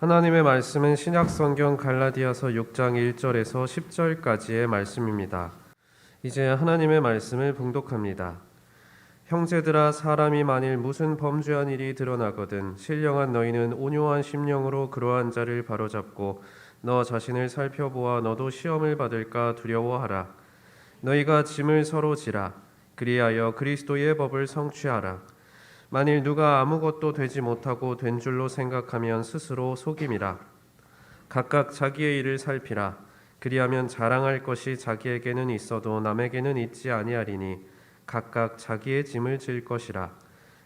하나님의 말씀은 신약성경 갈라디아서 6장 1절에서 10절까지의 말씀입니다. 이제 하나님의 말씀을 봉독합니다. 형제들아, 사람이 만일 무슨 범죄한 일이 드러나거든 신령한 너희는 온유한 심령으로 그러한 자를 바로잡고 너 자신을 살펴보아 너도 시험을 받을까 두려워하라. 너희가 짐을 서로 지라. 그리하여 그리스도의 법을 성취하라. 만일 누가 아무것도 되지 못하고 된 줄로 생각하면 스스로 속임이라. 각각 자기의 일을 살피라. 그리하면 자랑할 것이 자기에게는 있어도 남에게는 있지 아니하리니 각각 자기의 짐을 질 것이라.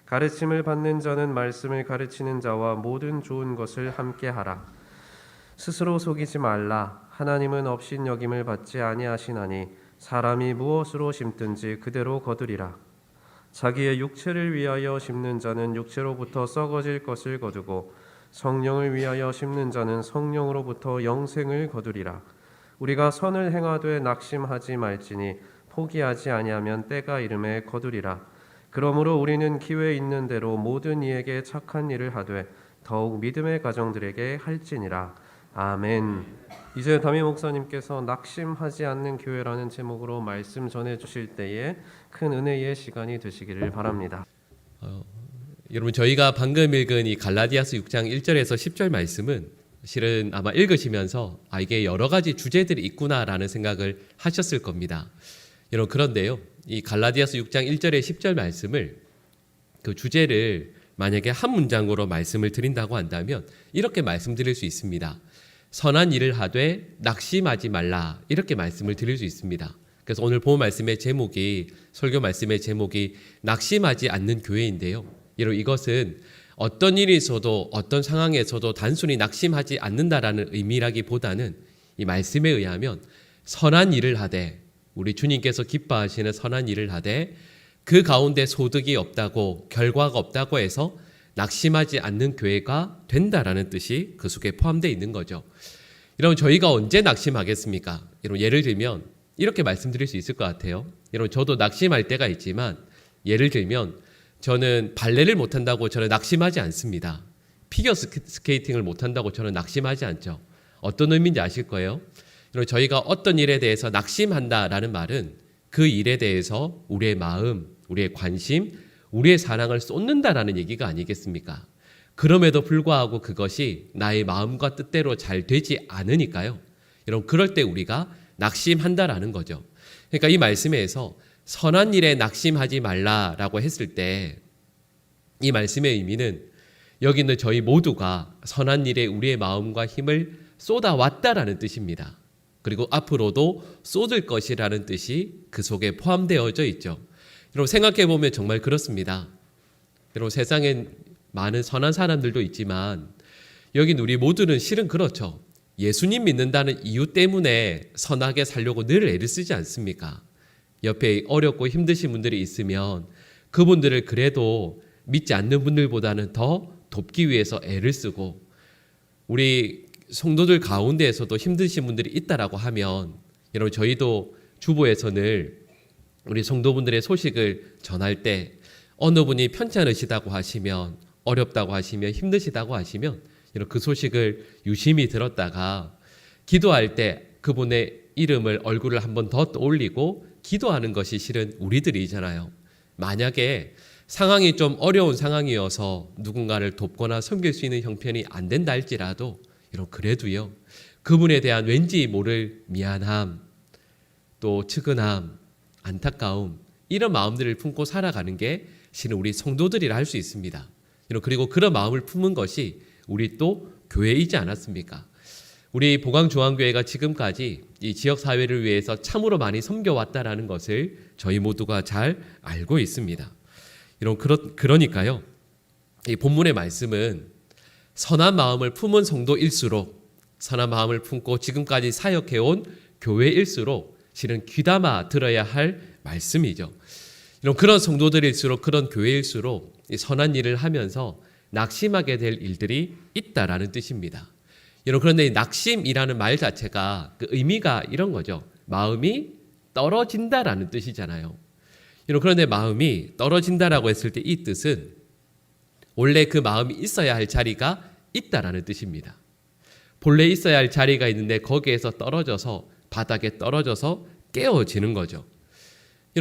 가르침을 받는 자는 말씀을 가르치는 자와 모든 좋은 것을 함께 하라. 스스로 속이지 말라. 하나님은 업신여김을 받지 아니하시나니 사람이 무엇으로 심든지 그대로 거두리라. 자기의 육체를 위하여 심는 자는 육체로부터 썩어질 것을 거두고 성령을 위하여 심는 자는 성령으로부터 영생을 거두리라. 우리가 선을 행하되 낙심하지 말지니 포기하지 아니하면 때가 이름에 거두리라. 그러므로 우리는 기회 있는 대로 모든 이에게 착한 일을 하되 더욱 믿음의 가정들에게 할지니라. 아멘. 이제 담임 목사님께서 낙심하지 않는 교회라는 제목으로 말씀 전해 주실 때에 큰 은혜의 시간이 되시기를 바랍니다. 여러분, 저희가 방금 읽은 이 갈라디아서 6장 1절에서 10절 말씀은 실은 아마 읽으시면서 이게 여러 가지 주제들이 있구나라는 생각을 하셨을 겁니다. 여러분, 그런데요, 이 갈라디아서 6장 1절에 10절 말씀을, 그 주제를 만약에 한 문장으로 말씀을 드린다고 한다면 이렇게 말씀드릴 수 있습니다. 선한 일을 하되 낙심하지 말라, 이렇게 말씀을 드릴 수 있습니다. 그래서 오늘 본 말씀의 제목이, 설교 말씀의 제목이 낙심하지 않는 교회인데요, 여러분, 이것은 어떤 일이 있어도 어떤 상황에서도 단순히 낙심하지 않는다라는 의미라기보다는 이 말씀에 의하면 선한 일을 하되, 우리 주님께서 기뻐하시는 선한 일을 하되 그 가운데 소득이 없다고, 결과가 없다고 해서 낙심하지 않는 교회가 된다라는 뜻이 그 속에 포함되어 있는 거죠. 여러분, 저희가 언제 낙심하겠습니까? 여러분, 예를 들면 이렇게 말씀드릴 수 있을 것 같아요. 여러분, 저도 낙심할 때가 있지만, 예를 들면 저는 발레를 못한다고 저는 낙심하지 않습니다. 피겨 스케이팅을 못한다고 저는 낙심하지 않죠. 어떤 의미인지 아실 거예요. 여러분, 저희가 어떤 일에 대해서 낙심한다라는 말은 그 일에 대해서 우리의 마음, 우리의 관심, 우리의 사랑을 쏟는다라는 얘기가 아니겠습니까? 그럼에도 불구하고 그것이 나의 마음과 뜻대로 잘 되지 않으니까요, 여러분, 그럴 때 우리가 낙심한다라는 거죠. 그러니까 이 말씀에서 선한 일에 낙심하지 말라라고 했을 때 이 말씀의 의미는 여기 있는 저희 모두가 선한 일에 우리의 마음과 힘을 쏟아왔다라는 뜻입니다. 그리고 앞으로도 쏟을 것이라는 뜻이 그 속에 포함되어져 있죠. 여러분, 생각해 보면 정말 그렇습니다. 여러분, 세상엔 많은 선한 사람들도 있지만 여긴 우리 모두는 실은 그렇죠. 예수님 믿는다는 이유 때문에 선하게 살려고 늘 애를 쓰지 않습니까? 옆에 어렵고 힘드신 분들이 있으면 그분들을 그래도 믿지 않는 분들보다는 더 돕기 위해서 애를 쓰고, 우리 성도들 가운데에서도 힘드신 분들이 있다라고 하면 여러분, 저희도 주보에서 늘 우리 성도분들의 소식을 전할 때 어느 분이 편찮으시다고 하시면, 어렵다고 하시면, 힘드시다고 하시면 여러분, 그 소식을 유심히 들었다가 기도할 때 그분의 이름을, 얼굴을 한번 더 떠올리고 기도하는 것이 실은 우리들이잖아요. 만약에 상황이 좀 어려운 상황이어서 누군가를 돕거나 섬길 수 있는 형편이 안 된다 할지라도 여러분, 그래도요, 그분에 대한 왠지 모를 미안함, 또 측은함, 안타까움, 이런 마음들을 품고 살아가는 게 실은 우리 성도들이라 할 수 있습니다. 그리고 그런 마음을 품은 것이 우리 또 교회이지 않았습니까? 우리 보강중앙교회가 지금까지 이 지역사회를 위해서 참으로 많이 섬겨왔다라는 것을 저희 모두가 잘 알고 있습니다. 그러니까요, 이 본문의 말씀은 선한 마음을 품은 성도일수록, 선한 마음을 품고 지금까지 사역해온 교회일수록 실은 귀담아 들어야 할 말씀이죠. 그런 성도들일수록, 그런 교회일수록 선한 일을 하면서 낙심하게 될 일들이 있다라는 뜻입니다. 그런데 낙심이라는 말 자체가 그 의미가 이런 거죠. 마음이 떨어진다라는 뜻이잖아요. 그런데 마음이 떨어진다라고 했을 때 이 뜻은 원래 그 마음이 있어야 할 자리가 있다라는 뜻입니다. 본래 있어야 할 자리가 있는데 거기에서 떨어져서 바닥에 떨어져서 깨어지는 거죠.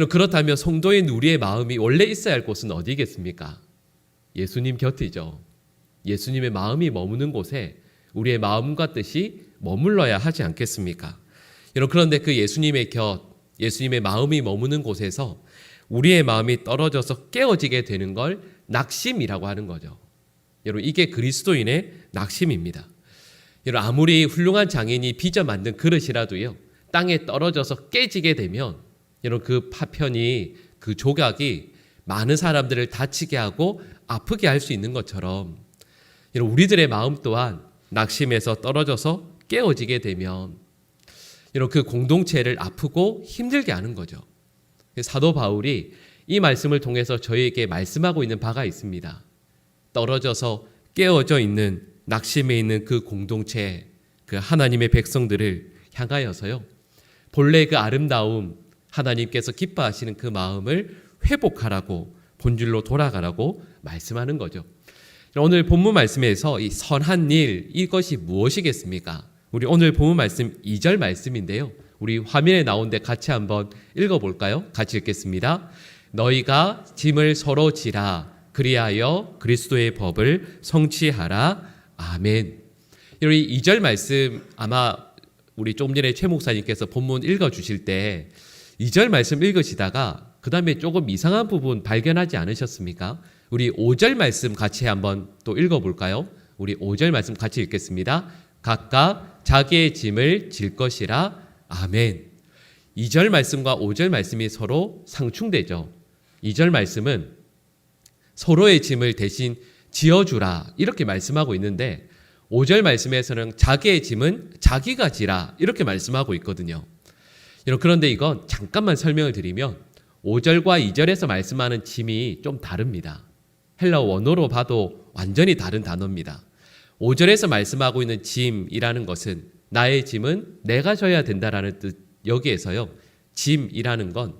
그렇다면 성도인 우리의 마음이 원래 있어야 할 곳은 어디겠습니까? 예수님 곁이죠. 예수님의 마음이 머무는 곳에 우리의 마음과 뜻이 머물러야 하지 않겠습니까? 그런데 그 예수님의 곁, 예수님의 마음이 머무는 곳에서 우리의 마음이 떨어져서 깨어지게 되는 걸 낙심이라고 하는 거죠. 여러분, 이게 그리스도인의 낙심입니다. 여러분, 아무리 훌륭한 장인이 빚어 만든 그릇이라도요, 땅에 떨어져서 깨지게 되면 여러분, 그 파편이, 그 조각이 많은 사람들을 다치게 하고 아프게 할 수 있는 것처럼 여러분, 우리들의 마음 또한 낙심에서 떨어져서 깨어지게 되면 여러분, 그 공동체를 아프고 힘들게 하는 거죠. 사도 바울이 이 말씀을 통해서 저희에게 말씀하고 있는 바가 있습니다. 떨어져서 깨어져 있는 낙심에 있는 그 공동체, 그 하나님의 백성들을 향하여서요, 본래 그 아름다움, 하나님께서 기뻐하시는 그 마음을 회복하라고, 본질로 돌아가라고 말씀하는 거죠. 오늘 본문 말씀에서 이 선한 일, 이것이 무엇이겠습니까? 우리 오늘 본문 말씀 2절 말씀인데요, 우리 화면에 나오는데 같이 한번 읽어볼까요? 같이 읽겠습니다. 너희가 짐을 서로 지라, 그리하여 그리스도의 법을 성취하라. 아멘. 이 2절 말씀 아마 우리 좀 전에 최 목사님께서 본문 읽어주실 때 2절 말씀 읽으시다가 그 다음에 조금 이상한 부분 발견하지 않으셨습니까? 우리 5절 말씀 같이 한번 또 읽어볼까요? 우리 5절 말씀 같이 읽겠습니다. 각각 자기의 짐을 질 것이라. 아멘. 2절 말씀과 5절 말씀이 서로 상충되죠. 2절 말씀은 서로의 짐을 대신 지어주라 이렇게 말씀하고 있는데 5절 말씀에서는 자기의 짐은 자기가 지라 이렇게 말씀하고 있거든요. 그런데 이건 잠깐만 설명을 드리면 5절과 2절에서 말씀하는 짐이 좀 다릅니다. 헬라어 원어로 봐도 완전히 다른 단어입니다. 5절에서 말씀하고 있는 짐이라는 것은 나의 짐은 내가 져야 된다라는 뜻, 여기에서요, 짐이라는 건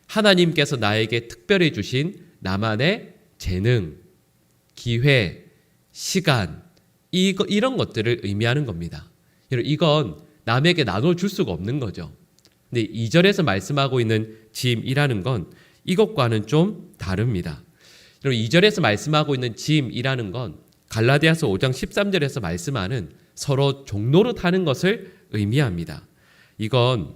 하나님께서 나에게 특별히 주신 나만의 재능, 기회, 시간, 이런 것들을 의미하는 겁니다. 이건 남에게 나눠줄 수가 없는 거죠. 근데 2절에서 말씀하고 있는 짐이라는 건 이것과는 좀 다릅니다. 2절에서 말씀하고 있는 짐이라는 건 갈라디아서 5장 13절에서 말씀하는 서로 종노릇 하는 것을 의미합니다. 이건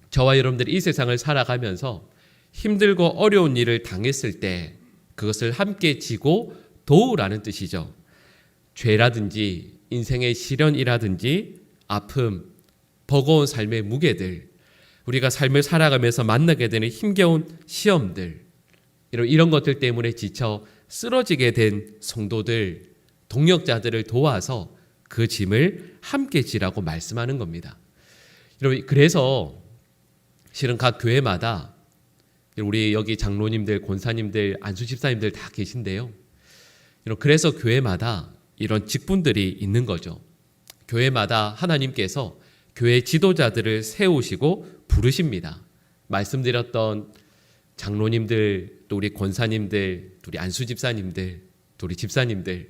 저와 여러분들이 이 세상을 살아가면서 힘들고 어려운 일을 당했을 때 그것을 함께 지고 도우라는 뜻이죠. 죄라든지 인생의 시련이라든지 아픔, 버거운 삶의 무게들, 우리가 삶을 살아가면서 만나게 되는 힘겨운 시험들, 이런 것들 때문에 지쳐 쓰러지게 된 성도들, 동역자들을 도와서 그 짐을 함께 지라고 말씀하는 겁니다. 여러분, 그래서 실은 각 교회마다 우리 여기 장로님들, 권사님들, 안수집사님들 다 계신데요. 그래서 교회마다 이런 직분들이 있는 거죠. 교회마다 하나님께서 교회 지도자들을 세우시고 부르십니다. 말씀드렸던 장로님들, 또 우리 권사님들, 또 우리 안수집사님들, 또 우리 집사님들,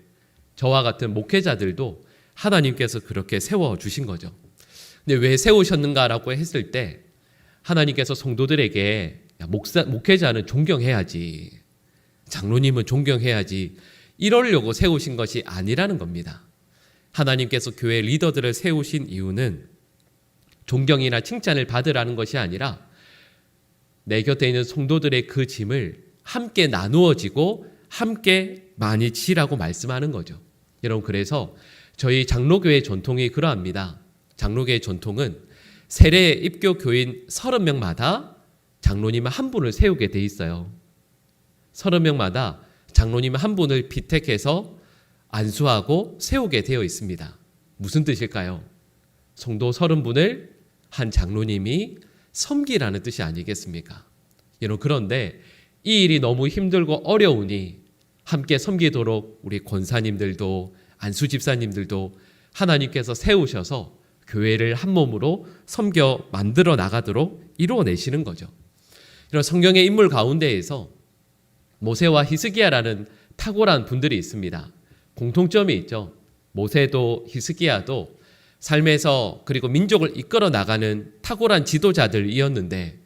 저와 같은 목회자들도 하나님께서 그렇게 세워주신 거죠. 근데 왜 세우셨는가라고 했을 때 하나님께서 성도들에게 목회자는 존경해야지, 장로님은 존경해야지, 이러려고 세우신 것이 아니라는 겁니다. 하나님께서 교회 리더들을 세우신 이유는 존경이나 칭찬을 받으라는 것이 아니라 내 곁에 있는 성도들의 그 짐을 함께 나누어지고 함께 많이 지라고 말씀하는 거죠. 여러분, 그래서 저희 장로교회 전통이 그러합니다. 장로교회 전통은 세례 입교 교인 30명마다 장로님 한 분을 세우게 돼 있어요. 30명마다 장로님 한 분을 피택해서 안수하고 세우게 되어 있습니다. 무슨 뜻일까요? 성도 30분을 한 장로님이 섬기라는 뜻이 아니겠습니까? 여러분, 그런데 이 일이 너무 힘들고 어려우니 함께 섬기도록 우리 권사님들도 안수집사님들도 하나님께서 세우셔서 교회를 한 몸으로 섬겨 만들어 나가도록 이루어내시는 거죠. 이런 성경의 인물 가운데에서 모세와 히스기야라는 탁월한 분들이 있습니다. 공통점이 있죠. 모세도 히스기야도 삶에서 그리고 민족을 이끌어 나가는 탁월한 지도자들이었는데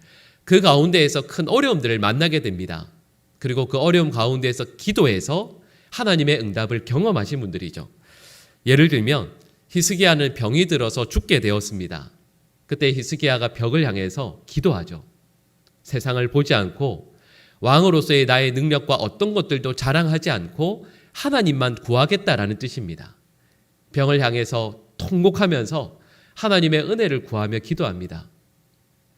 그 가운데에서 큰 어려움들을 만나게 됩니다. 그리고 그 어려움 가운데에서 기도해서 하나님의 응답을 경험하신 분들이죠. 예를 들면 히스기야는 병이 들어서 죽게 되었습니다. 그때 히스기야가 벽을 향해서 기도하죠. 세상을 보지 않고 왕으로서의 나의 능력과 어떤 것들도 자랑하지 않고 하나님만 구하겠다라는 뜻입니다. 병을 향해서 통곡하면서 하나님의 은혜를 구하며 기도합니다.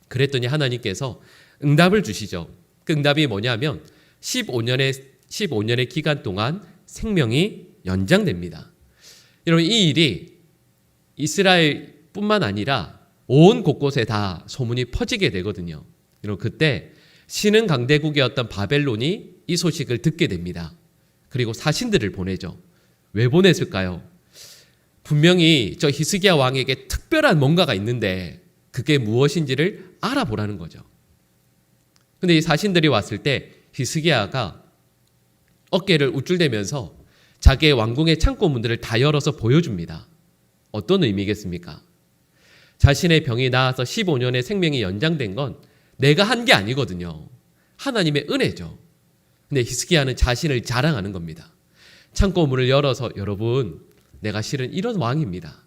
그랬더니 하나님께서 응답을 주시죠. 그 응답이 뭐냐면 15년의 기간 동안 생명이 연장됩니다. 여러분, 이 일이 이스라엘뿐만 아니라 온 곳곳에 다 소문이 퍼지게 되거든요. 여러분, 그때 신흥 강대국이었던 바벨론이 이 소식을 듣게 됩니다. 그리고 사신들을 보내죠. 왜 보냈을까요? 분명히 저 히스기야 왕에게 특별한 뭔가가 있는데 그게 무엇인지를 알아보라는 거죠. 근데 이 사신들이 왔을 때 히스기야가 어깨를 우쭐대면서 자기의 왕궁의 창고문들을 다 열어서 보여줍니다. 어떤 의미겠습니까? 자신의 병이 나아서 15년의 생명이 연장된 건 내가 한 게 아니거든요. 하나님의 은혜죠. 근데 히스기야는 자신을 자랑하는 겁니다. 창고문을 열어서 여러분, 내가 실은 이런 왕입니다.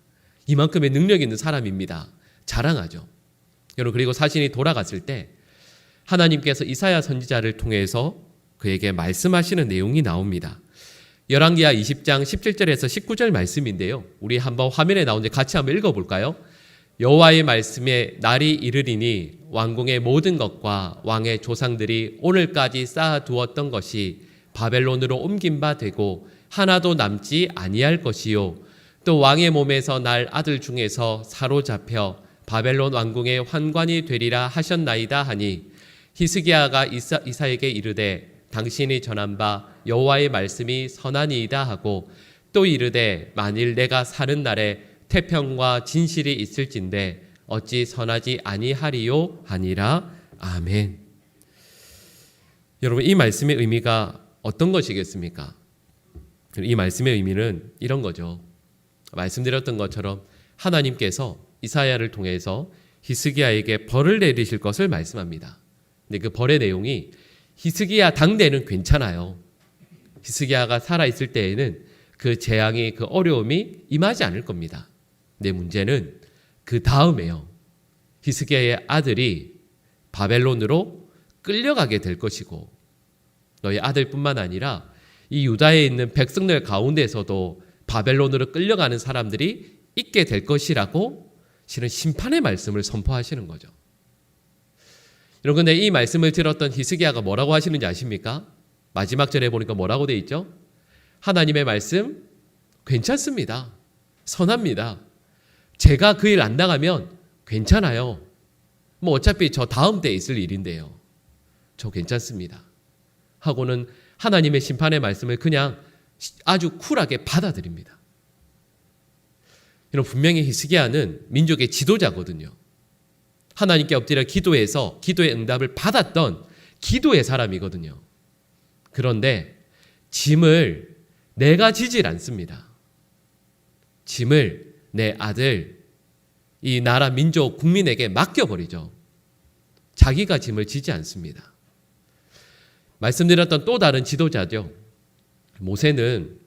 이만큼의 능력 있는 사람입니다. 자랑하죠. 여러분, 그리고 사신이 돌아갔을 때 하나님께서 이사야 선지자를 통해서 그에게 말씀하시는 내용이 나옵니다. 열왕기하 20장 17절에서 19절 말씀인데요. 우리 한번 화면에 나오는데 같이 한번 읽어볼까요? 여호와의 말씀에 날이 이르리니 왕궁의 모든 것과 왕의 조상들이 오늘까지 쌓아두었던 것이 바벨론으로 옮긴 바 되고 하나도 남지 아니할 것이요. 또 왕의 몸에서 날 아들 중에서 사로잡혀 바벨론 왕궁의 환관이 되리라 하셨나이다 하니 히스기야가 이사에게 이르되 당신이 전한 바 여호와의 말씀이 선하니이다 하고 또 이르되 만일 내가 사는 날에 태평과 진실이 있을진데 어찌 선하지 아니하리요 하니라. 아멘. 여러분, 이 말씀의 의미가 어떤 것이겠습니까? 이 말씀의 의미는 이런 거죠. 말씀드렸던 것처럼 하나님께서 이사야를 통해서 히스기야에게 벌을 내리실 것을 말씀합니다. 근데 그 벌의 내용이 히스기야 당대는 괜찮아요. 히스기야가 살아있을 때에는 그 재앙이, 그 어려움이 임하지 않을 겁니다. 근데 문제는 그 다음에요. 히스기야의 아들이 바벨론으로 끌려가게 될 것이고 너희 아들뿐만 아니라 이 유다에 있는 백성들 가운데서도 바벨론으로 끌려가는 사람들이 있게 될 것이라고 실은 심판의 말씀을 선포하시는 거죠. 여러분, 근데 이 말씀을 들었던 히스기야가 뭐라고 하시는지 아십니까? 마지막 절에 보니까 뭐라고 돼 있죠? 하나님의 말씀 괜찮습니다. 선합니다. 제가 그 일 안 나가면 괜찮아요. 뭐 어차피 저 다음 때에 있을 일인데요. 저 괜찮습니다. 하고는 하나님의 심판의 말씀을 그냥 아주 쿨하게 받아들입니다. 여러분, 분명히 히스기야는 민족의 지도자거든요. 하나님께 엎드려 기도해서 기도의 응답을 받았던 기도의 사람이거든요. 그런데 짐을 내가 지질 않습니다. 짐을 내 아들, 이 나라 민족 국민에게 맡겨버리죠. 자기가 짐을 지지 않습니다. 말씀드렸던 또 다른 지도자죠. 모세는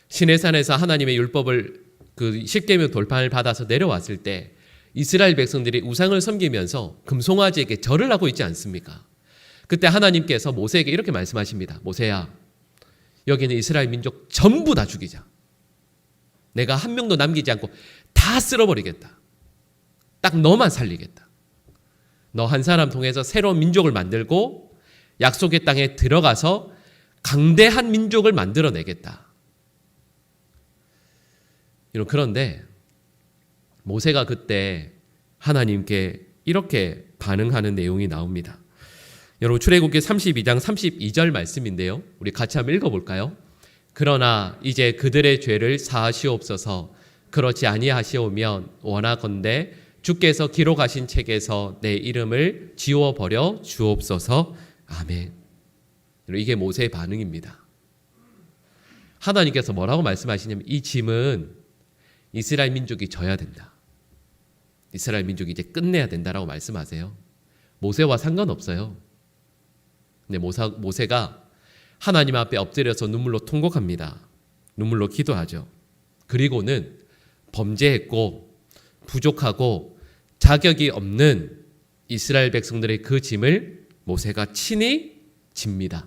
시내산에서 하나님의 율법을 그 십계명 돌판을 받아서 내려왔을 때 이스라엘 백성들이 우상을 섬기면서 금송아지에게 절을 하고 있지 않습니까? 그때 하나님께서 모세에게 이렇게 말씀하십니다. 모세야, 여기는 이스라엘 민족 전부 다 죽이자. 내가 한 명도 남기지 않고 다 쓸어버리겠다. 딱 너만 살리겠다. 너 한 사람 통해서 새로운 민족을 만들고 약속의 땅에 들어가서 강대한 민족을 만들어내겠다. 그런데 모세가 그때 하나님께 이렇게 반응하는 내용이 나옵니다. 여러분, 출애굽기 32장 32절 말씀인데요. 우리 같이 한번 읽어볼까요? 그러나 이제 그들의 죄를 사하시옵소서. 그렇지 아니하시오면 원하건대 주께서 기록하신 책에서 내 이름을 지워버려 주옵소서. 아멘. 이게 모세의 반응입니다. 하나님께서 뭐라고 말씀하시냐면 이 짐은 이스라엘 민족이 져야 된다. 이스라엘 민족이 이제 끝내야 된다라고 말씀하세요. 모세와 상관없어요. 근데 모세가 하나님 앞에 엎드려서 눈물로 통곡합니다. 눈물로 기도하죠. 그리고는 범죄했고 부족하고 자격이 없는 이스라엘 백성들의 그 짐을 모세가 친히 집니다.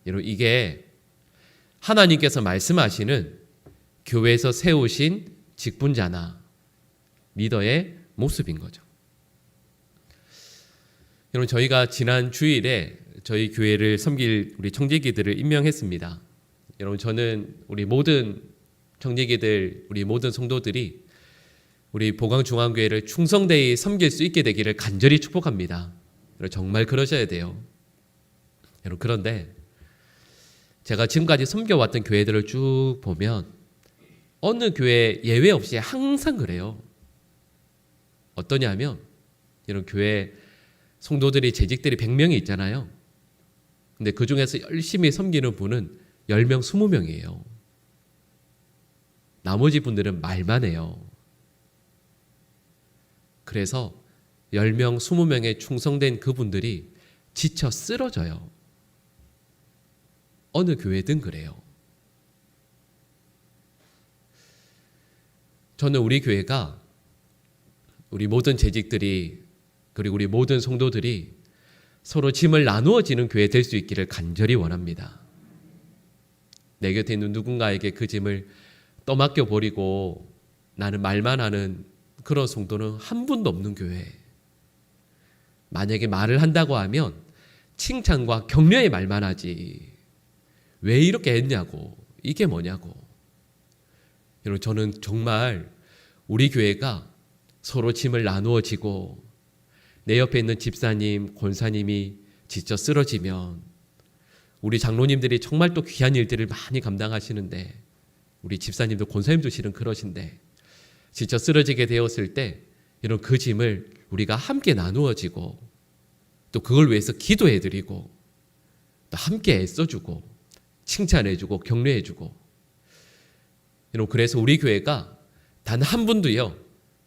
여러분, 이게 하나님께서 말씀하시는 교회에서 세우신 직분자나 리더의 모습인 거죠. 여러분, 저희가 지난 주일에 저희 교회를 섬길 우리 청지기들을 임명했습니다. 여러분, 저는 우리 모든 청지기들, 우리 모든 성도들이 우리 보광중앙교회를 충성되이 섬길 수 있게 되기를 간절히 축복합니다. 여러분, 정말 그러셔야 돼요. 여러분, 그런데 제가 지금까지 섬겨왔던 교회들을 쭉 보면 어느 교회 예외 없이 항상 그래요. 어떠냐면 이런 교회 성도들이 재직들이 100명이 있잖아요. 근데 그 중에서 열심히 섬기는 분은 10명, 20명이에요. 나머지 분들은 말만 해요. 그래서 10명, 20명에 충성된 그분들이 지쳐 쓰러져요. 어느 교회든 그래요. 저는 우리 교회가 우리 모든 재직들이 그리고 우리 모든 성도들이 서로 짐을 나누어지는 교회 될 수 있기를 간절히 원합니다. 내 곁에 있는 누군가에게 그 짐을 떠맡겨 버리고 나는 말만 하는 그런 성도는 한 분도 없는 교회. 만약에 말을 한다고 하면 칭찬과 격려의 말만 하지. 왜 이렇게 했냐고, 이게 뭐냐고. 여러분, 저는 정말 우리 교회가 서로 짐을 나누어지고 내 옆에 있는 집사님, 권사님이 지쳐 쓰러지면 우리 장로님들이 정말 또 귀한 일들을 많이 감당하시는데 우리 집사님도 권사님도 실은 그러신데 지쳐 쓰러지게 되었을 때 이런 그 짐을 우리가 함께 나누어지고 또 그걸 위해서 기도해드리고 또 함께 애써주고 칭찬해주고 격려해주고 여러분, 그래서 우리 교회가 단 한 분도요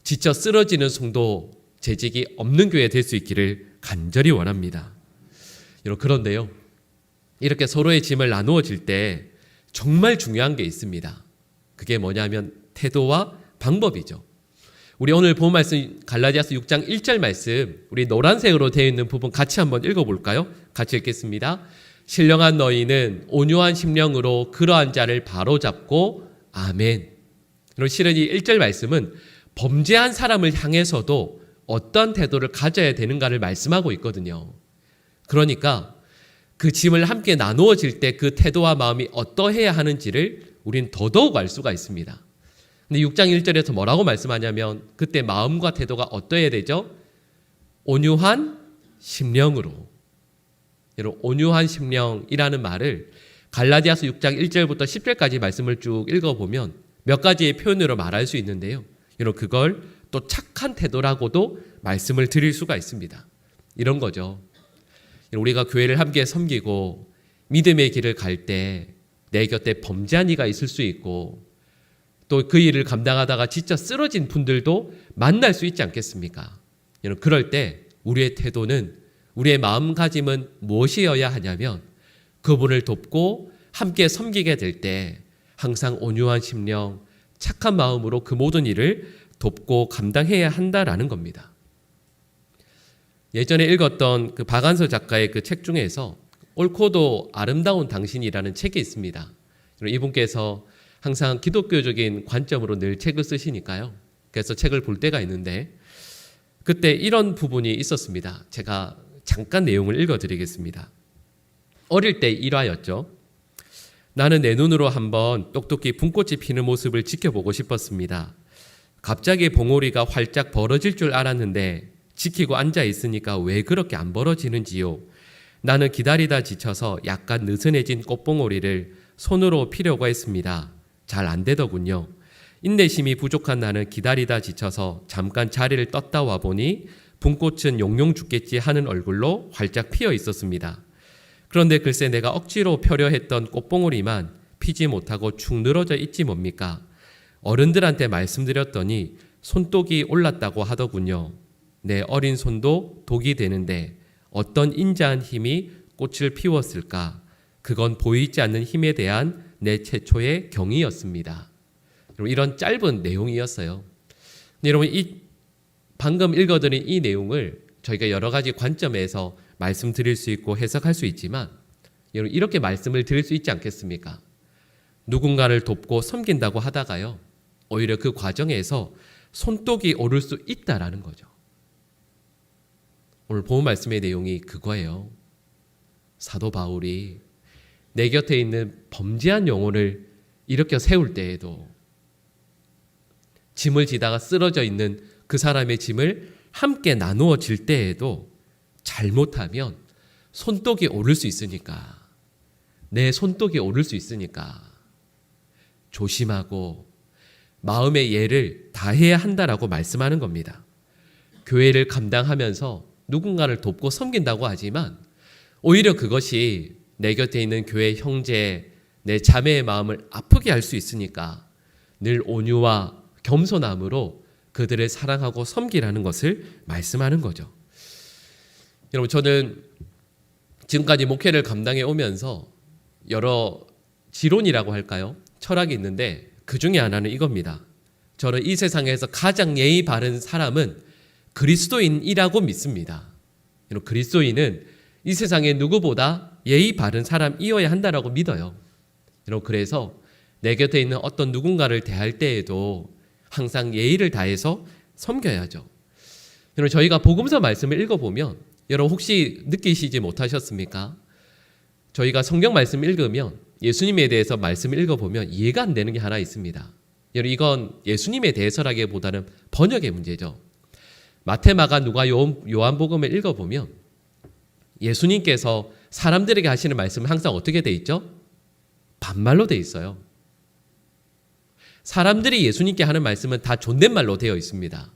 지쳐 쓰러지는 성도 재직이 없는 교회 될 수 있기를 간절히 원합니다. 여러분, 그런데요 이렇게 서로의 짐을 나누어질 때 정말 중요한 게 있습니다. 그게 뭐냐면 태도와 방법이죠. 우리 오늘 본 말씀 갈라디아서 6장 1절 말씀 우리 노란색으로 되어 있는 부분 같이 한번 읽어볼까요? 같이 읽겠습니다. 신령한 너희는 온유한 심령으로 그러한 자를 바로잡고 아멘. 그리고 실은 이 1절 말씀은 범죄한 사람을 향해서도 어떤 태도를 가져야 되는가를 말씀하고 있거든요. 그러니까 그 짐을 함께 나누어질 때 그 태도와 마음이 어떠해야 하는지를 우린 더더욱 알 수가 있습니다. 근데 6장 1절에서 뭐라고 말씀하냐면 그때 마음과 태도가 어떠해야 되죠? 온유한 심령으로. 여러분, 온유한 심령이라는 말을 갈라디아서 6장 1절부터 10절까지 말씀을 쭉 읽어보면 몇 가지의 표현으로 말할 수 있는데요. 여러분, 그걸 또 착한 태도라고도 말씀을 드릴 수가 있습니다. 이런 거죠. 우리가 교회를 함께 섬기고 믿음의 길을 갈 때 내 곁에 범죄한 이가 있을 수 있고 또 그 일을 감당하다가 진짜 쓰러진 분들도 만날 수 있지 않겠습니까? 여러분, 그럴 때 우리의 태도는 우리의 마음가짐은 무엇이어야 하냐면 그분을 돕고 함께 섬기게 될 때 항상 온유한 심령, 착한 마음으로 그 모든 일을 돕고 감당해야 한다라는 겁니다. 예전에 읽었던 그 박안서 작가의 그 책 중에서 옳고도 아름다운 당신이라는 책이 있습니다. 이분께서 항상 기독교적인 관점으로 늘 책을 쓰시니까요. 그래서 책을 볼 때가 있는데 그때 이런 부분이 있었습니다. 제가 잠깐 내용을 읽어드리겠습니다. 어릴 때 일화였죠. 나는 내 눈으로 한번 똑똑히 분꽃이 피는 모습을 지켜보고 싶었습니다. 갑자기 봉오리가 활짝 벌어질 줄 알았는데 지키고 앉아 있으니까 왜 그렇게 안 벌어지는지요. 나는 기다리다 지쳐서 약간 느슨해진 꽃봉오리를 손으로 피려고 했습니다. 잘 안 되더군요. 인내심이 부족한 나는 기다리다 지쳐서 잠깐 자리를 떴다 와보니 분꽃은 용용 죽겠지 하는 얼굴로 활짝 피어 있었습니다. 그런데 글쎄 내가 억지로 펴려 했던 꽃봉오리만 피지 못하고 축 늘어져 있지 뭡니까? 어른들한테 말씀드렸더니 손독이 올랐다고 하더군요. 내 어린 손도 독이 되는데 어떤 인자한 힘이 꽃을 피웠을까? 그건 보이지 않는 힘에 대한 내 최초의 경이였습니다. 여러분, 이런 짧은 내용이었어요. 여러분, 이 방금 읽어드린 이 내용을 저희가 여러 가지 관점에서 말씀드릴 수 있고 해석할 수 있지만, 여러분, 이렇게 말씀을 드릴 수 있지 않겠습니까? 누군가를 돕고 섬긴다고 하다가요, 오히려 그 과정에서 손독이 오를 수 있다라는 거죠. 오늘 본 말씀의 내용이 그거예요. 사도 바울이 내 곁에 있는 범죄한 영혼을 일으켜 세울 때에도, 짐을 지다가 쓰러져 있는 그 사람의 짐을 함께 나누어 질 때에도 잘못하면 손독이 오를 수 있으니까, 내 손독이 오를 수 있으니까 조심하고 마음의 예를 다해야 한다라고 말씀하는 겁니다. 교회를 감당하면서 누군가를 돕고 섬긴다고 하지만 오히려 그것이 내 곁에 있는 교회 형제, 내 자매의 마음을 아프게 할 수 있으니까 늘 온유와 겸손함으로 그들을 사랑하고 섬기라는 것을 말씀하는 거죠. 여러분, 저는 지금까지 목회를 감당해 오면서 여러 지론이라고 할까요? 철학이 있는데 그 중에 하나는 이겁니다. 저는 이 세상에서 가장 예의 바른 사람은 그리스도인이라고 믿습니다. 여러분, 그리스도인은 이 세상에 누구보다 예의 바른 사람이어야 한다라고 믿어요. 여러분, 그래서 내 곁에 있는 어떤 누군가를 대할 때에도 항상 예의를 다해서 섬겨야죠. 여러분, 저희가 복음서 말씀을 읽어보면 여러분 혹시 느끼시지 못하셨습니까? 저희가 성경 말씀 읽으면 예수님에 대해서 말씀을 읽어보면 이해가 안 되는 게 하나 있습니다. 여러분, 이건 예수님에 대해서라기보다는 번역의 문제죠. 마태, 마가, 누가, 요한복음을 읽어보면 예수님께서 사람들에게 하시는 말씀은 항상 어떻게 돼 있죠? 반말로 돼 있어요. 사람들이 예수님께 하는 말씀은 다 존댓말로 되어 있습니다.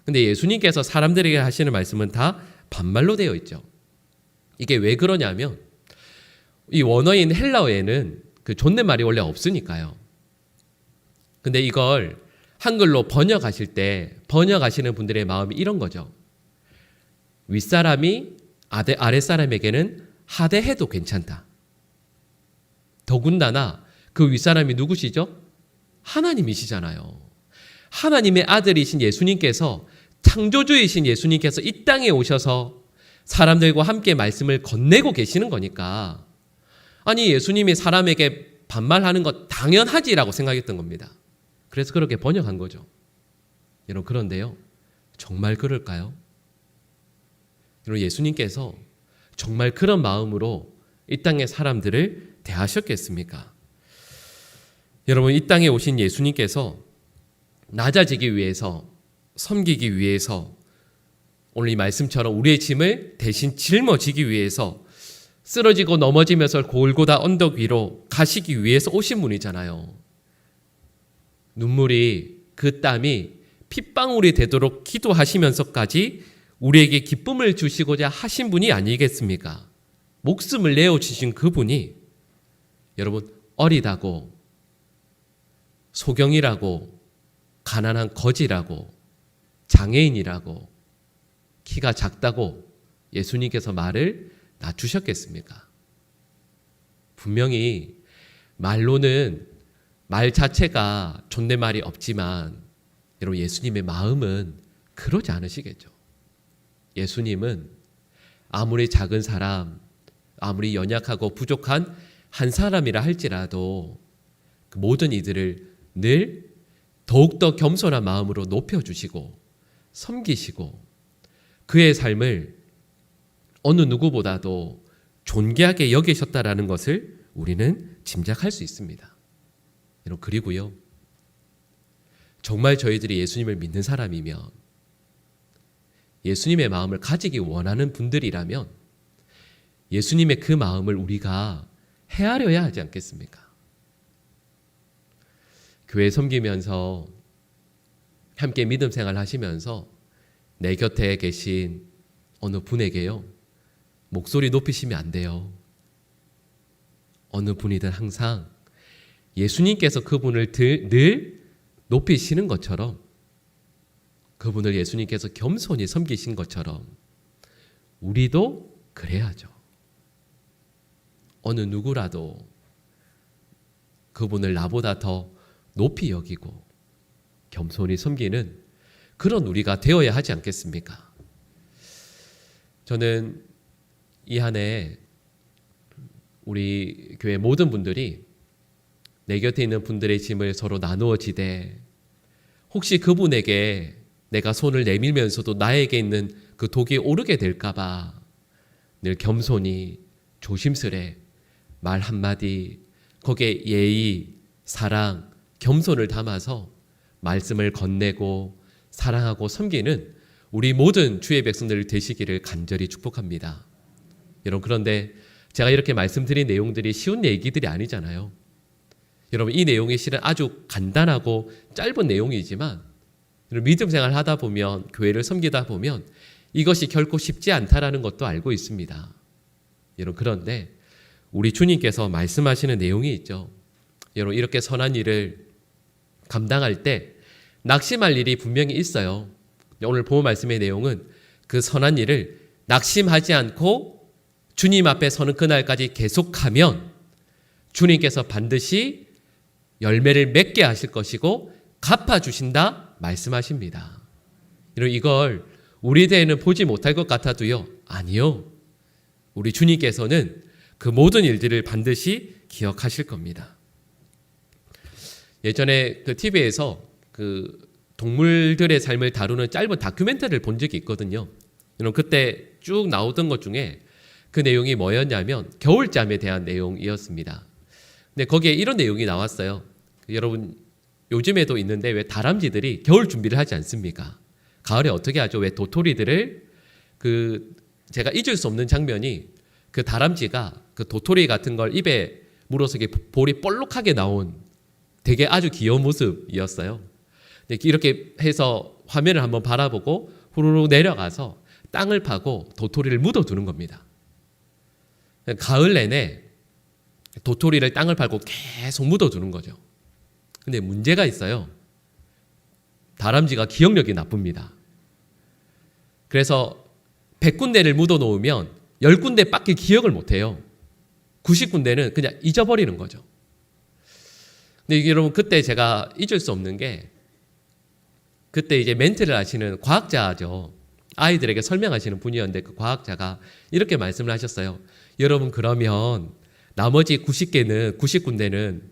근데 예수님께서 사람들에게 하시는 말씀은 다 반말로 되어 있죠. 이게 왜 그러냐면 이 원어인 헬라어에는 그 존댓말이 원래 없으니까요. 근데 이걸 한글로 번역하실 때 번역하시는 분들의 마음이 이런 거죠. 윗사람이 아랫사람에게는 하대해도 괜찮다. 더군다나 그 윗사람이 누구시죠? 하나님이시잖아요. 하나님의 아들이신 예수님께서, 창조주이신 예수님께서 이 땅에 오셔서 사람들과 함께 말씀을 건네고 계시는 거니까, 아니 예수님이 사람에게 반말하는 것 당연하지라고 생각했던 겁니다. 그래서 그렇게 번역한 거죠. 여러분, 그런데요, 정말 그럴까요? 여러분, 예수님께서 정말 그런 마음으로 이 땅의 사람들을 대하셨겠습니까? 여러분, 이 땅에 오신 예수님께서 낮아지기 위해서, 섬기기 위해서, 오늘 이 말씀처럼 우리의 짐을 대신 짊어지기 위해서 쓰러지고 넘어지면서 골고다 언덕 위로 가시기 위해서 오신 분이잖아요. 눈물이, 그 땀이 핏방울이 되도록 기도하시면서까지 우리에게 기쁨을 주시고자 하신 분이 아니겠습니까? 목숨을 내어주신 그분이 여러분, 어리다고, 소경이라고, 가난한 거지라고, 장애인이라고, 키가 작다고 예수님께서 말을 낮추셨겠습니까? 분명히 말로는 말 자체가 존댓말이 없지만 여러분, 예수님의 마음은 그러지 않으시겠죠. 예수님은 아무리 작은 사람, 아무리 연약하고 부족한 한 사람이라 할지라도 그 모든 이들을 늘 더욱더 겸손한 마음으로 높여주시고 섬기시고 그의 삶을 어느 누구보다도 존귀하게 여기셨다라는 것을 우리는 짐작할 수 있습니다. 여러분, 그리고요, 정말 저희들이 예수님을 믿는 사람이면, 예수님의 마음을 가지기 원하는 분들이라면 예수님의 그 마음을 우리가 헤아려야 하지 않겠습니까? 교회 섬기면서 함께 믿음 생활 하시면서 내 곁에 계신 어느 분에게요, 목소리 높이시면 안 돼요. 어느 분이든 항상 예수님께서 그분을 늘 높이시는 것처럼, 그분을 예수님께서 겸손히 섬기신 것처럼 우리도 그래야죠. 어느 누구라도 그분을 나보다 더 높이 여기고 겸손히 섬기는 그런 우리가 되어야 하지 않겠습니까? 저는 이 한 해 우리 교회 모든 분들이 내 곁에 있는 분들의 짐을 서로 나누어 지되, 혹시 그분에게 내가 손을 내밀면서도 나에게 있는 그 독이 오르게 될까봐 늘 겸손히 조심스레 말 한마디, 거기에 예의, 사랑, 겸손을 담아서 말씀을 건네고 사랑하고 섬기는 우리 모든 주의 백성들 되시기를 간절히 축복합니다. 여러분, 그런데 제가 이렇게 말씀드린 내용들이 쉬운 얘기들이 아니잖아요. 여러분, 이 내용이 실은 아주 간단하고 짧은 내용이지만 믿음 생활 하다 보면, 교회를 섬기다 보면 이것이 결코 쉽지 않다라는 것도 알고 있습니다. 여러분, 그런데 우리 주님께서 말씀하시는 내용이 있죠. 여러분, 이렇게 선한 일을 감당할 때 낙심할 일이 분명히 있어요. 오늘 본문 말씀의 내용은 그 선한 일을 낙심하지 않고 주님 앞에 서는 그날까지 계속하면 주님께서 반드시 열매를 맺게 하실 것이고 갚아주신다 말씀하십니다. 이걸 우리 대에는 보지 못할 것 같아도요, 아니요, 우리 주님께서는 그 모든 일들을 반드시 기억하실 겁니다. 예전에 그 TV에서 그 동물들의 삶을 다루는 짧은 다큐멘터리를 본 적이 있거든요. 여러분, 그때 쭉 나오던 것 중에 그 내용이 뭐였냐면 겨울잠에 대한 내용이었습니다. 근데 거기에 이런 내용이 나왔어요. 여러분, 요즘에도 있는데 왜 다람쥐들이 겨울 준비를 하지 않습니까? 가을에 어떻게 하죠? 왜 도토리들을, 제가 잊을 수 없는 장면이 그 다람쥐가 그 도토리 같은 걸 입에 물어서 볼이 볼록하게 나온 되게 아주 귀여운 모습이었어요. 이렇게 해서 화면을 한번 바라보고 후루룩 내려가서 땅을 파고 도토리를 묻어두는 겁니다. 가을 내내 도토리를 땅을 파고 계속 묻어두는 거죠. 근데 문제가 있어요. 다람쥐가 기억력이 나쁩니다. 그래서 100군데를 묻어놓으면 10군데밖에 기억을 못해요. 90군데는 그냥 잊어버리는 거죠. 근데 여러분, 그때 제가 잊을 수 없는 게, 그때 이제 멘트를 하시는 과학자죠. 아이들에게 설명하시는 분이었는데 그 과학자가 이렇게 말씀을 하셨어요. 여러분, 그러면 나머지 90군데는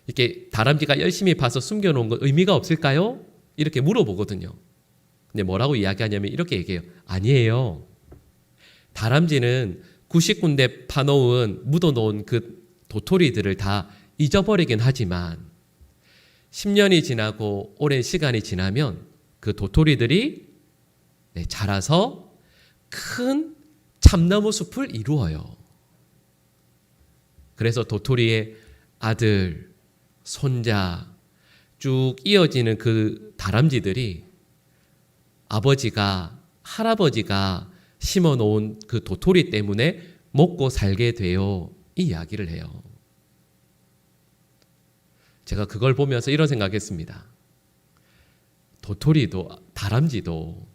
이렇게 다람쥐가 열심히 파서 숨겨놓은 건 의미가 없을까요? 이렇게 물어보거든요. 근데 뭐라고 이야기하냐면 이렇게 얘기해요. 아니에요. 다람쥐는 90군데 묻어놓은 그 도토리들을 다 잊어버리긴 하지만 10년이 지나고 오랜 시간이 지나면 그 도토리들이 자라서 큰 참나무 숲을 이루어요. 그래서 도토리의 아들, 손자 쭉 이어지는 그 다람쥐들이 아버지가, 할아버지가 심어놓은 그 도토리 때문에 먹고 살게 돼요. 이 이야기를 해요. 제가 그걸 보면서 이런 생각했습니다. 도토리도 다람쥐도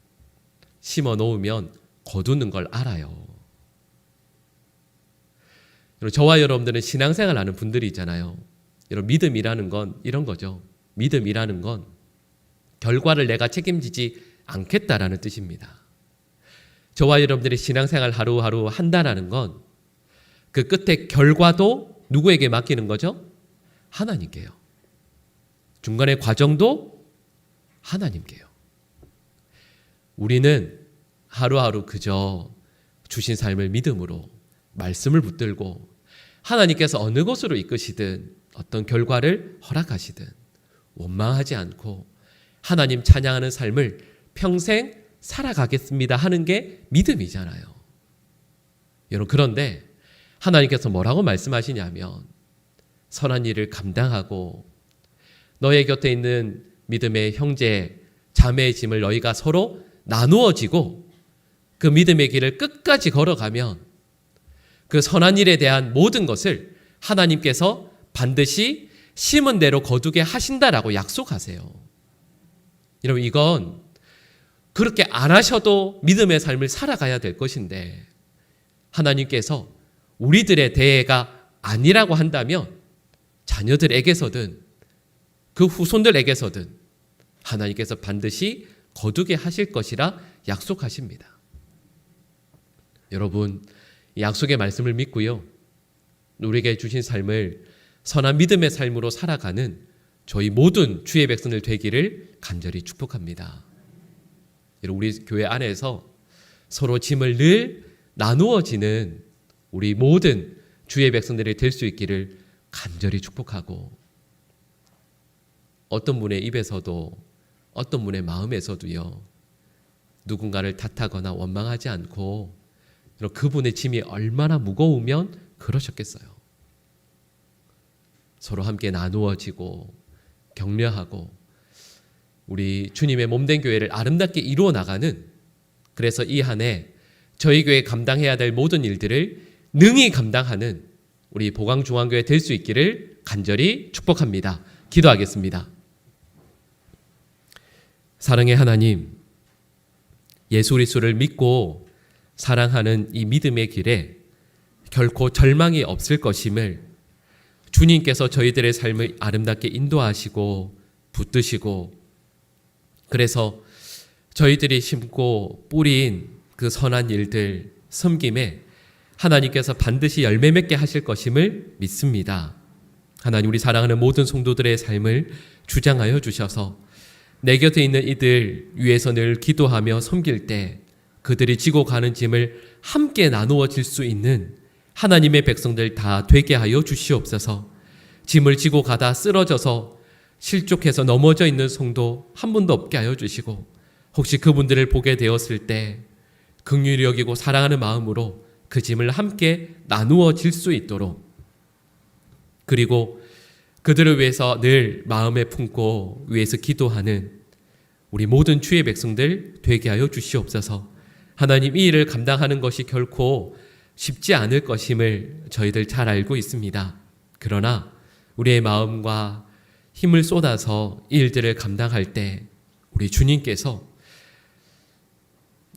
심어 놓으면 거두는 걸 알아요. 저와 여러분들은 신앙생활 하는 분들이 있잖아요. 여러분, 믿음이라는 건 이런 거죠. 믿음이라는 건 결과를 내가 책임지지 않겠다라는 뜻입니다. 저와 여러분들의 신앙생활 하루하루 한다라는 건 그 끝에 결과도 누구에게 맡기는 거죠? 하나님께요. 중간의 과정도 하나님께요. 우리는 하루하루 그저 주신 삶을 믿음으로 말씀을 붙들고 하나님께서 어느 곳으로 이끄시든 어떤 결과를 허락하시든 원망하지 않고 하나님 찬양하는 삶을 평생 살아가겠습니다 하는 게 믿음이잖아요. 여러분, 그런데 하나님께서 뭐라고 말씀하시냐면 선한 일을 감당하고 너의 곁에 있는 믿음의 형제, 자매의 짐을 너희가 서로 나누어지고 그 믿음의 길을 끝까지 걸어가면 그 선한 일에 대한 모든 것을 하나님께서 반드시 심은 대로 거두게 하신다라고 약속하세요. 여러분, 이건 그렇게 안 하셔도 믿음의 삶을 살아가야 될 것인데, 하나님께서 우리들의 대해가 아니라고 한다면 자녀들에게서든 그 후손들에게서든 하나님께서 반드시 거두게 하실 것이라 약속하십니다. 여러분, 이 약속의 말씀을 믿고요, 우리에게 주신 삶을 선한 믿음의 삶으로 살아가는 저희 모든 주의 백성들 되기를 간절히 축복합니다. 우리 교회 안에서 서로 짐을 늘 나누어지는 우리 모든 주의 백성들이 될 수 있기를 간절히 축복하고, 어떤 분의 입에서도 어떤 분의 마음에서도요, 누군가를 탓하거나 원망하지 않고 그분의 짐이 얼마나 무거우면 그러셨겠어요. 서로 함께 나누어지고 격려하고 우리 주님의 몸된 교회를 아름답게 이루어 나가는, 그래서 이 한 해 저희 교회 감당해야 될 모든 일들을 능히 감당하는 우리 보강중앙교회 될 수 있기를 간절히 축복합니다. 기도하겠습니다. 사랑의 하나님, 예수 그리스도를 믿고 사랑하는 이 믿음의 길에 결코 절망이 없을 것임을 주님께서 저희들의 삶을 아름답게 인도하시고 붙드시고, 그래서 저희들이 심고 뿌린 그 선한 일들, 섬김에 하나님께서 반드시 열매 맺게 하실 것임을 믿습니다. 하나님, 우리 사랑하는 모든 성도들의 삶을 주장하여 주셔서 내 곁에 있는 이들 위해서 늘 기도하며 섬길 때 그들이 지고 가는 짐을 함께 나누어 질 수 있는 하나님의 백성들 다 되게 하여 주시옵소서. 짐을 지고 가다 쓰러져서 실족해서 넘어져 있는 성도 한 분도 없게 하여 주시고, 혹시 그분들을 보게 되었을 때 긍휼히 여기고 사랑하는 마음으로 그 짐을 함께 나누어 질 수 있도록, 그리고 그들을 위해서 늘 마음에 품고 위해서 기도하는 우리 모든 주의 백성들 되게 하여 주시옵소서. 하나님, 이 일을 감당하는 것이 결코 쉽지 않을 것임을 저희들 잘 알고 있습니다. 그러나 우리의 마음과 힘을 쏟아서 이 일들을 감당할 때 우리 주님께서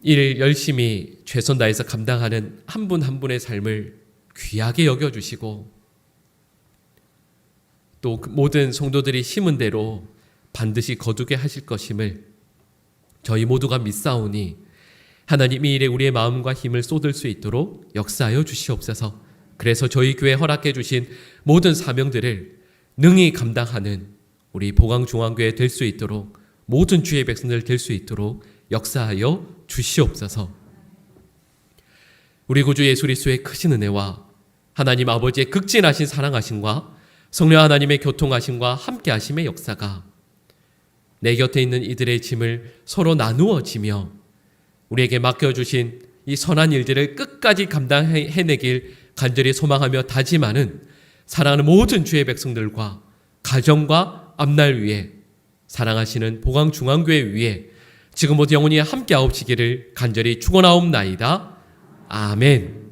이를 열심히 최선 다해서 감당하는 한 분 한 분의 삶을 귀하게 여겨주시고, 또 모든 성도들이 심은 대로 반드시 거두게 하실 것임을 저희 모두가 믿사오니 하나님, 이 일에 우리의 마음과 힘을 쏟을 수 있도록 역사하여 주시옵소서. 그래서 저희 교회 허락해 주신 모든 사명들을 능히 감당하는 우리 보강중앙교회 될 수 있도록, 모든 주의 백성들 될 수 있도록 역사하여 주시옵소서. 우리 구주 예수 그리스도의 크신 은혜와 하나님 아버지의 극진하신 사랑하심과 성령 하나님의 교통하심과 함께하심의 역사가 내 곁에 있는 이들의 짐을 서로 나누어지며 우리에게 맡겨주신 이 선한 일들을 끝까지 감당해내길 간절히 소망하며 다짐하는 사랑하는 모든 주의 백성들과 가정과 앞날 위에 사랑하시는 보강중앙교회 위에 지금 모두 영원히 함께하옵시기를 간절히 축원하옵나이다. 아멘.